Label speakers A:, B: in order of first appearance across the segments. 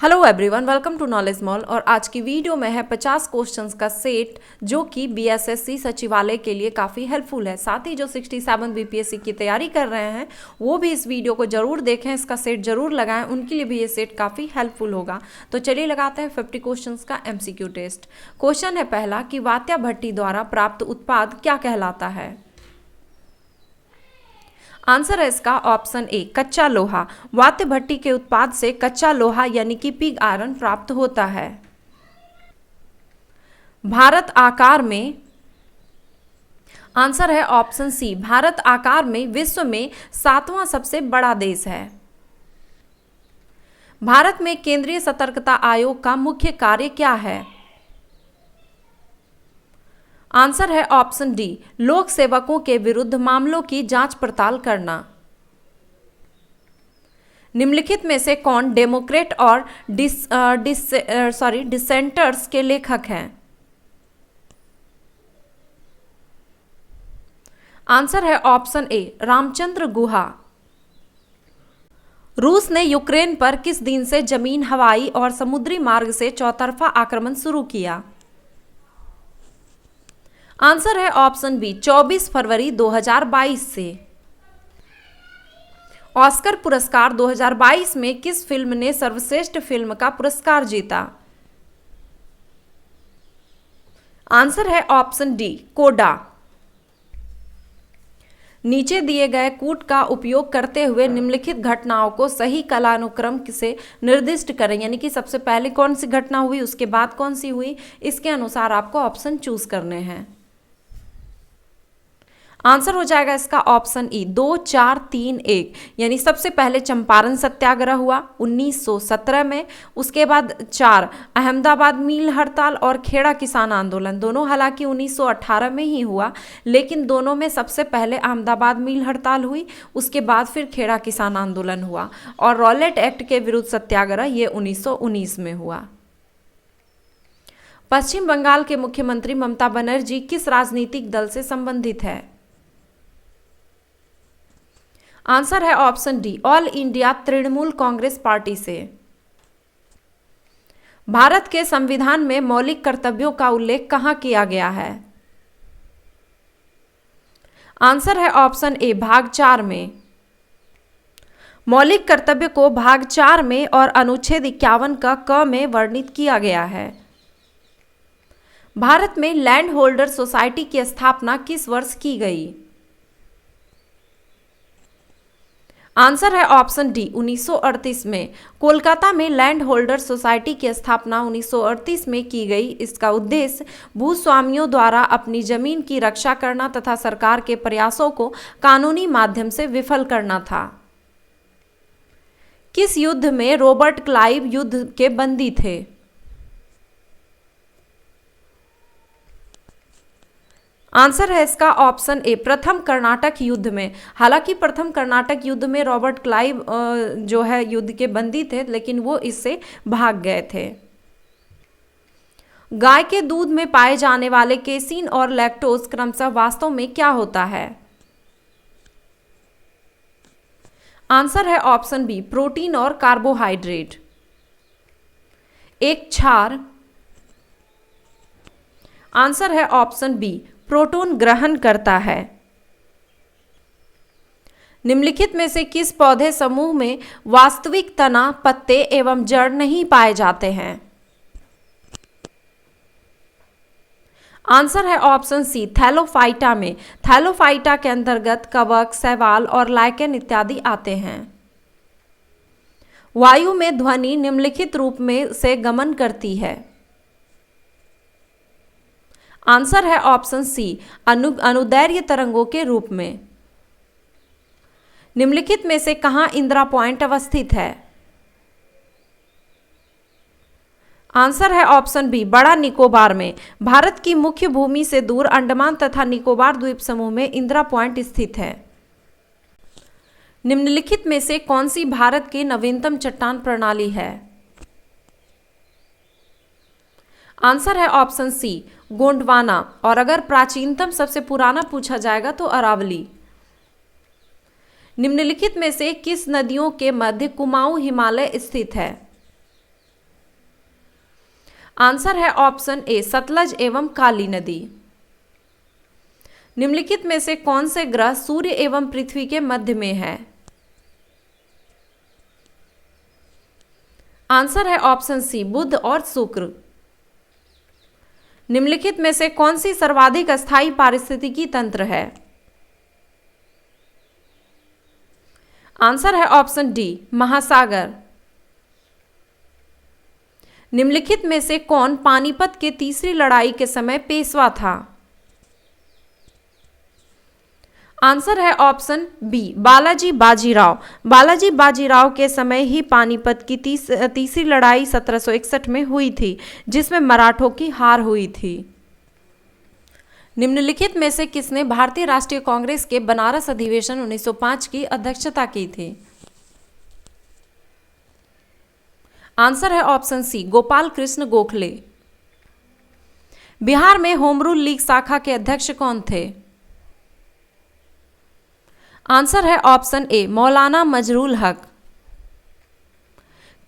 A: Hello everyone, welcome to knowledge mall. और आज की वीडियो में है 50 क्वेश्चंस का सेट जो कि बीएसएससी सचिवालय के लिए काफ़ी हेल्पफुल है। साथ ही जो 67 बीपीएससी की तैयारी कर रहे हैं वो भी इस वीडियो को जरूर देखें, इसका सेट जरूर लगाएं, उनके लिए भी ये सेट काफ़ी हेल्पफुल होगा। तो चलिए लगाते हैं 50 क्वेश्चंस का एमसीक्यू टेस्ट। क्वेश्चन है पहला कि वात्या भट्टी द्वारा प्राप्त उत्पाद क्या कहलाता है। आंसर है इसका ऑप्शन ए, कच्चा लोहा। वात्य भट्टी के उत्पाद से कच्चा लोहा यानी कि पिग आयरन प्राप्त होता है। भारत आकार में, आंसर है ऑप्शन सी, भारत आकार में विश्व में 7वां सबसे बड़ा देश है। भारत में केंद्रीय सतर्कता आयोग का मुख्य कार्य क्या है। आंसर है ऑप्शन डी, लोक सेवकों के विरुद्ध मामलों की जांच पड़ताल करना। निम्नलिखित में से कौन डेमोक्रेट और डिसेंटर्स के लेखक हैं। आंसर है ऑप्शन ए, रामचंद्र गुहा। रूस ने यूक्रेन पर किस दिन से जमीन, हवाई और समुद्री मार्ग से चौतरफा आक्रमण शुरू किया। आंसर है ऑप्शन बी, 24 फरवरी 2022 से। ऑस्कर पुरस्कार 2022 में किस फिल्म ने सर्वश्रेष्ठ फिल्म का पुरस्कार जीता। आंसर है ऑप्शन डी, कोडा। नीचे दिए गए कूट का उपयोग करते हुए निम्नलिखित घटनाओं को सही कालानुक्रम से निर्दिष्ट करें, यानी कि सबसे पहले कौन सी घटना हुई, उसके बाद कौन सी हुई, इसके अनुसार आपको ऑप्शन चूज करने हैं। आंसर हो जाएगा इसका ऑप्शन ई, 2, 4, 3, 1। यानी सबसे पहले चंपारण सत्याग्रह हुआ 1917 में, उसके बाद 4 अहमदाबाद मील हड़ताल और खेड़ा किसान आंदोलन, दोनों हालांकि 1918 में ही हुआ, लेकिन दोनों में सबसे पहले अहमदाबाद मील हड़ताल हुई, उसके बाद फिर खेड़ा किसान आंदोलन हुआ। और रॉलेट एक्ट के विरुद्ध सत्याग्रह ये 1919 में हुआ। पश्चिम बंगाल के मुख्यमंत्री ममता बनर्जी किस राजनीतिक दल से संबंधित है। आंसर है option D, all India Trinamool Congress party से। भारत के संविधान में मौलिक कर्तव्यों का उल्लेख कहां किया गया है। आंसर है ऑप्शन ए, भाग 4 में। मौलिक कर्तव्य को भाग 4 में और अनुच्छेद 51 का क में वर्णित किया गया है। भारत में लैंड होल्डर सोसाइटी की स्थापना किस वर्ष की गई। आंसर है ऑप्शन डी, 1938 में। कोलकाता में लैंड होल्डर सोसाइटी की स्थापना 1938 में की गई। इसका उद्देश्य भूस्वामियों द्वारा अपनी जमीन की रक्षा करना तथा सरकार के प्रयासों को कानूनी माध्यम से विफल करना था। किस युद्ध में रॉबर्ट क्लाइव युद्ध के बंदी थे। आंसर है इसका ऑप्शन ए, प्रथम कर्नाटक युद्ध में। हालांकि प्रथम कर्नाटक युद्ध में रॉबर्ट क्लाइव जो है युद्ध के बंदी थे, लेकिन वो इससे भाग गए थे। गाय के दूध में पाए जाने वाले केसीन और लैक्टोज क्रमशः वास्तव में क्या होता है। आंसर है ऑप्शन बी, प्रोटीन और कार्बोहाइड्रेट। एक क्षार, आंसर है ऑप्शन बी, प्रोटॉन ग्रहण करता है। निम्नलिखित में से किस पौधे समूह में वास्तविक तना, पत्ते एवं जड़ नहीं पाए जाते हैं। आंसर है ऑप्शन सी, थैलोफाइटा में। थैलोफाइटा के अंतर्गत कवक, शैवाल और लाइकेन इत्यादि आते हैं। वायु में ध्वनि निम्नलिखित रूप में से गमन करती है। आंसर है ऑप्शन सी, अनुदैर्घ्य तरंगों के रूप में। निम्नलिखित में से कहां इंदिरा पॉइंट अवस्थित है। आंसर है ऑप्शन बी, बड़ा निकोबार में। भारत की मुख्य भूमि से दूर अंडमान तथा निकोबार द्वीप समूह में इंदिरा पॉइंट स्थित है। निम्नलिखित में से कौन सी भारत की नवीनतम चट्टान प्रणाली है। आंसर है ऑप्शन सी, गोंडवाना। और अगर प्राचीनतम सबसे पुराना पूछा जाएगा तो अरावली। निम्नलिखित में से किस नदियों के मध्य कुमाऊं हिमालय स्थित है। आंसर है ऑप्शन ए सतलज एवं काली नदी। निम्नलिखित में से कौन से ग्रह सूर्य एवं पृथ्वी के मध्य में है? आंसर है ऑप्शन सी बुध और शुक्र। निम्नलिखित में से कौन सी सर्वाधिक स्थायी पारिस्थितिकी तंत्र है? आंसर है ऑप्शन डी महासागर। निम्नलिखित में से कौन पानीपत के तीसरी लड़ाई के समय पेशवा था? आंसर है ऑप्शन बी बालाजी बाजीराव। बालाजी बाजीराव के समय ही पानीपत की तीसरी लड़ाई 1761 में हुई थी, जिसमें मराठों की हार हुई थी। निम्नलिखित में से किसने भारतीय राष्ट्रीय कांग्रेस के बनारस अधिवेशन 1905 की अध्यक्षता की थी? आंसर है ऑप्शन सी गोपाल कृष्ण गोखले। बिहार में होम रूल लीग शाखा के अध्यक्ष कौन थे? आंसर है ऑप्शन ए मौलाना मजरूल हक।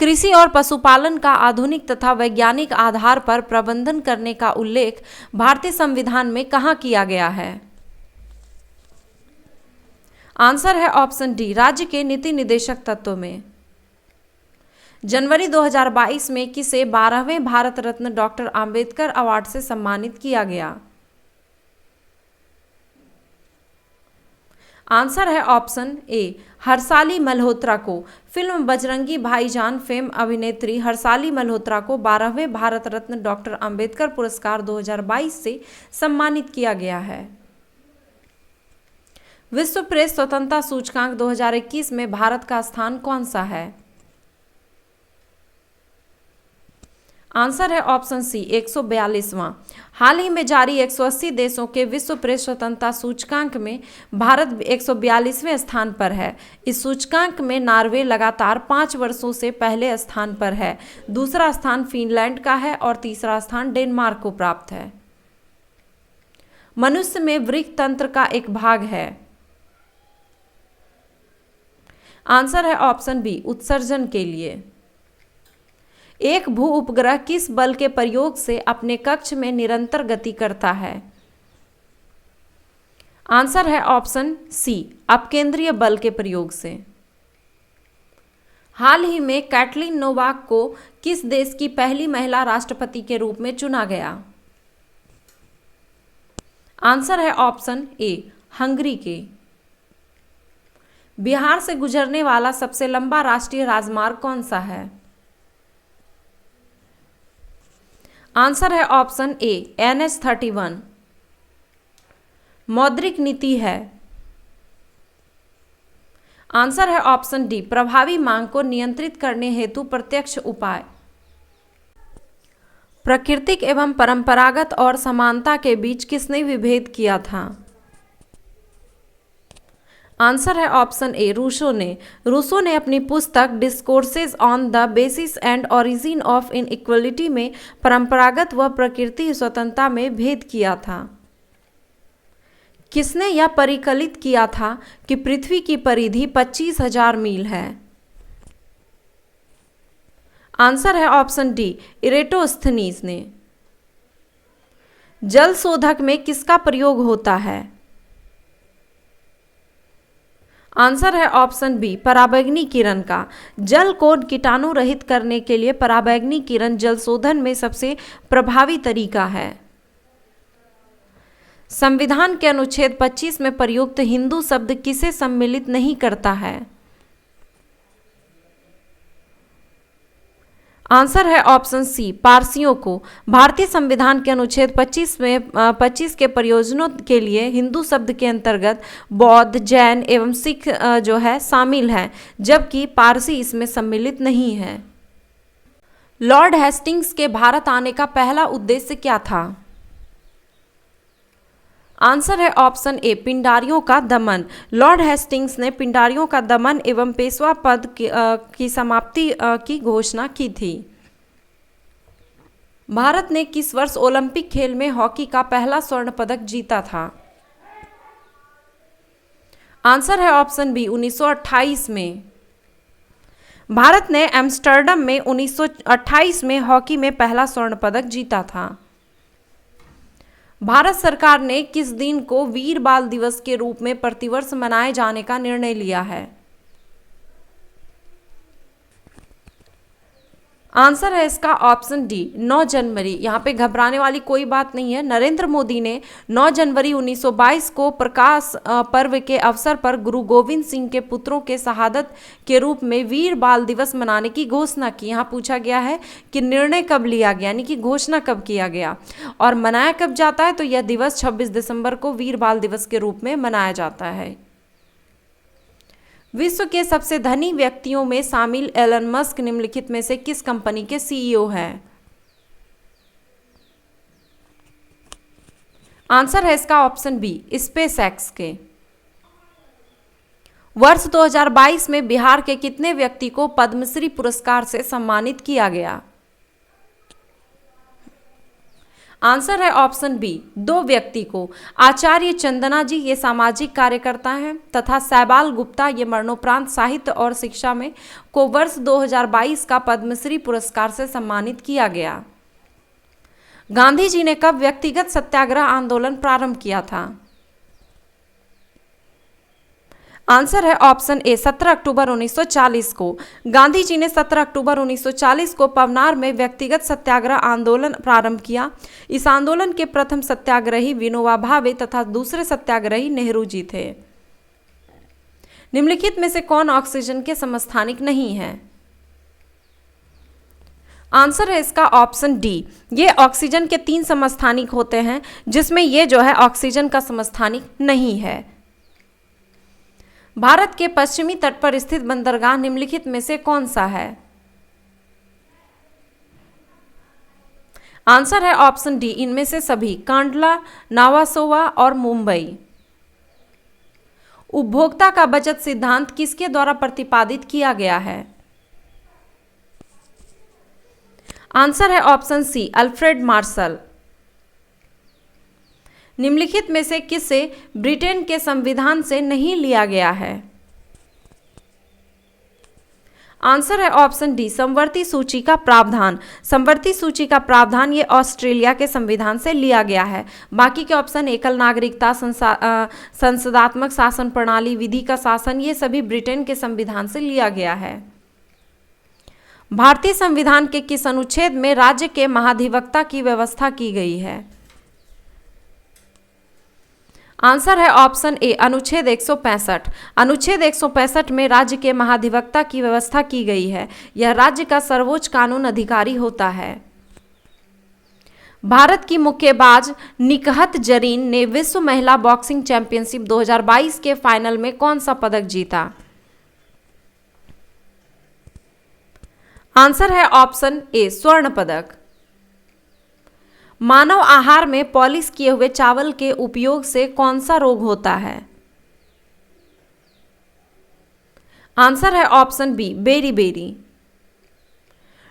A: कृषि और पशुपालन का आधुनिक तथा वैज्ञानिक आधार पर प्रबंधन करने का उल्लेख भारतीय संविधान में कहाँ किया गया है? आंसर है ऑप्शन डी राज्य के नीति निदेशक तत्व में। जनवरी 2022 में किसे 12वें भारत रत्न डॉक्टर अंबेडकर अवार्ड से सम्मानित किया गया? आंसर है ऑप्शन ए हर्षाली मल्होत्रा को। फिल्म बजरंगी भाईजान फेम अभिनेत्री हर्षाली मल्होत्रा को 12वें भारत रत्न डॉक्टर अंबेडकर पुरस्कार 2022 से सम्मानित किया गया है। विश्व प्रेस स्वतंत्रता सूचकांक 2021 में भारत का स्थान कौन सा है? आंसर है ऑप्शन सी 142वां। हाल ही में जारी 180 देशों के विश्व प्रेस स्वतंत्रता सूचकांक में भारत 142वें स्थान पर है। इस सूचकांक में नॉर्वे लगातार 5 वर्षों से पहले स्थान पर है। दूसरा स्थान फिनलैंड का है और तीसरा स्थान डेनमार्क को प्राप्त है। मनुष्य में वृक्क तंत्र का एक भाग है। आंसर है ऑप्शन बी उत्सर्जन के लिए। एक भू उपग्रह किस बल के प्रयोग से अपने कक्ष में निरंतर गति करता है? आंसर है ऑप्शन सी अपकेंद्रीय बल के प्रयोग से। हाल ही में कैटलिन नोवाक को किस देश की पहली महिला राष्ट्रपति के रूप में चुना गया? आंसर है ऑप्शन ए हंगरी के। बिहार से गुजरने वाला सबसे लंबा राष्ट्रीय राजमार्ग कौन सा है? आंसर है ऑप्शन ए NH-31। मौद्रिक नीति है। आंसर है ऑप्शन डी प्रभावी मांग को नियंत्रित करने हेतु प्रत्यक्ष उपाय। प्राकृतिक एवं परंपरागत और समानता के बीच किसने विभेद किया था? आंसर है ऑप्शन ए रूसो ने। रूसो ने अपनी पुस्तक discourses on the basis and origin of inequality में परंपरागत व प्रकृति स्वतंत्रता में भेद किया था। किसने यह परिकलित किया था कि पृथ्वी की परिधि 25,000 मील है? आंसर है ऑप्शन डी इरेटोस्थनीज ने। जल शोधक में किसका प्रयोग होता है? आंसर है ऑप्शन बी पराबैंगनी किरण का। जल को कीटाणु रहित करने के लिए पराबैंगनी किरण जल शोधन में सबसे प्रभावी तरीका है। संविधान के अनुच्छेद 25 में प्रयुक्त हिंदू शब्द किसे सम्मिलित नहीं करता है? आंसर है ऑप्शन सी पारसियों को। भारतीय संविधान के अनुच्छेद 25 के प्रयोजनों के लिए हिंदू शब्द के अंतर्गत बौद्ध, जैन एवं सिख जो है शामिल हैं, जबकि पारसी इसमें सम्मिलित नहीं है। लॉर्ड हेस्टिंग्स के भारत आने का पहला उद्देश्य क्या था? आंसर है ऑप्शन ए पिंडारियों का दमन। लॉर्ड हेस्टिंग्स ने पिंडारियों का दमन एवं पेशवा पद की समाप्ति की घोषणा की थी। भारत ने किस वर्ष ओलंपिक खेल में हॉकी का पहला स्वर्ण पदक जीता था? आंसर है ऑप्शन बी 1928 में। भारत ने एम्स्टर्डम में 1928 में हॉकी में पहला स्वर्ण पदक जीता था। भारत सरकार ने किस दिन को वीर बाल दिवस के रूप में प्रतिवर्ष मनाए जाने का निर्णय लिया है? आंसर है इसका ऑप्शन डी 9 जनवरी। यहाँ पे घबराने वाली कोई बात नहीं है। नरेंद्र मोदी ने 9 जनवरी 1922 को प्रकाश पर्व के अवसर पर गुरु गोविंद सिंह के पुत्रों के शहादत के रूप में वीर बाल दिवस मनाने की घोषणा की। यहाँ पूछा गया है कि निर्णय कब लिया गया, यानी कि घोषणा कब किया गया और मनाया कब जाता है, तो यह दिवस 26 दिसंबर को वीर बाल दिवस के रूप में मनाया जाता है। विश्व के सबसे धनी व्यक्तियों में शामिल एलन मस्क निम्नलिखित में से किस कंपनी के सीईओ हैं? आंसर है इसका ऑप्शन बी स्पेस एक्स के। वर्ष 2022 में बिहार के कितने व्यक्ति को पद्मश्री पुरस्कार से सम्मानित किया गया? आंसर है ऑप्शन बी 2 व्यक्ति को। आचार्य चंदना जी ये सामाजिक कार्यकर्ता हैं तथा सैबाल गुप्ता ये मरणोपरांत साहित्य और शिक्षा में को वर्ष 2022 का पद्मश्री पुरस्कार से सम्मानित किया गया। गांधी जी ने कब व्यक्तिगत सत्याग्रह आंदोलन प्रारंभ किया था? आंसर है ऑप्शन ए 17 अक्टूबर 1940 को। गांधी जी ने 17 अक्टूबर 1940 को पवनार में व्यक्तिगत सत्याग्रह आंदोलन प्रारंभ किया। इस आंदोलन के प्रथम सत्याग्रही विनोबा भावे तथा दूसरे सत्याग्रही नेहरू जी थे। निम्नलिखित में से कौन ऑक्सीजन के समस्थानिक नहीं है? आंसर है इसका ऑप्शन डी। ये ऑक्सीजन के 3 समस्थानिक होते हैं जिसमें ये जो है ऑक्सीजन का समस्थानिक नहीं है। भारत के पश्चिमी तट पर स्थित बंदरगाह निम्नलिखित में से कौन सा है? आंसर है ऑप्शन डी इनमें से सभी कांडला, नावासोवा और मुंबई। उपभोक्ता का बचत सिद्धांत किसके द्वारा प्रतिपादित किया गया है? आंसर है ऑप्शन सी अल्फ्रेड मार्शल। निम्नलिखित में से किसे ब्रिटेन के संविधान से नहीं लिया गया है? आंसर है ऑप्शन डी समवर्ती सूची का प्रावधान। समवर्ती सूची का प्रावधान ये ऑस्ट्रेलिया के संविधान से लिया गया है। बाकी के ऑप्शन एकल नागरिकता, संसदात्मक शासन प्रणाली, विधि का शासन, ये सभी ब्रिटेन के संविधान से लिया गया है। भारतीय संविधान के किस अनुच्छेद में राज्य के महाधिवक्ता की व्यवस्था की गई है? आंसर है ऑप्शन ए अनुच्छेद 165। अनुच्छेद 165 में राज्य के महाधिवक्ता की व्यवस्था की गई है। यह राज्य का सर्वोच्च कानून अधिकारी होता है। भारत की मुक्केबाज निकहत जरीन ने विश्व महिला बॉक्सिंग चैंपियनशिप 2022 के फाइनल में कौन सा पदक जीता? आंसर है ऑप्शन ए स्वर्ण पदक। मानव आहार में पॉलिश किए हुए चावल के उपयोग से कौन सा रोग होता है? आंसर है ऑप्शन बी बेरी।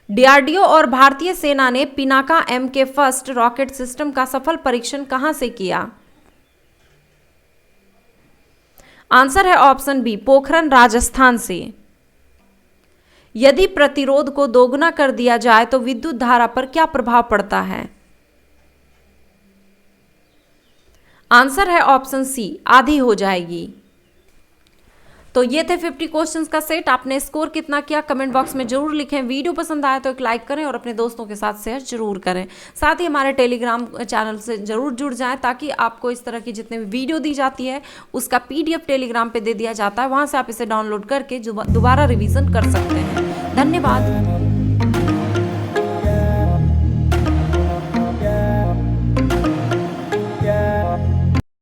A: डीआरडीओ और भारतीय सेना ने Pinaka MK first rocket system का सफल परीक्षण कहां से किया? आंसर है ऑप्शन बी पोखरन राजस्थान से। यदि प्रतिरोध को दोगुना कर दिया जाए तो विद्युत धारा पर क्या प्रभाव पड़ता है? आंसर है ऑप्शन सी आधी हो जाएगी। तो ये थे 50 क्वेश्चंस का सेट। आपने स्कोर कितना किया कमेंट बॉक्स में जरूर लिखें। वीडियो पसंद आया तो एक लाइक करें और अपने दोस्तों के साथ शेयर जरूर करें। साथ ही हमारे टेलीग्राम चैनल से जरूर जुड़ जाएं ताकि आपको इस तरह की जितने भी वीडियो दी जाती है उसका PDF टेलीग्राम पे दे दिया जाता है। वहां से आप इसे डाउनलोड करके दोबारा रिवीजन कर सकते हैं। धन्यवाद।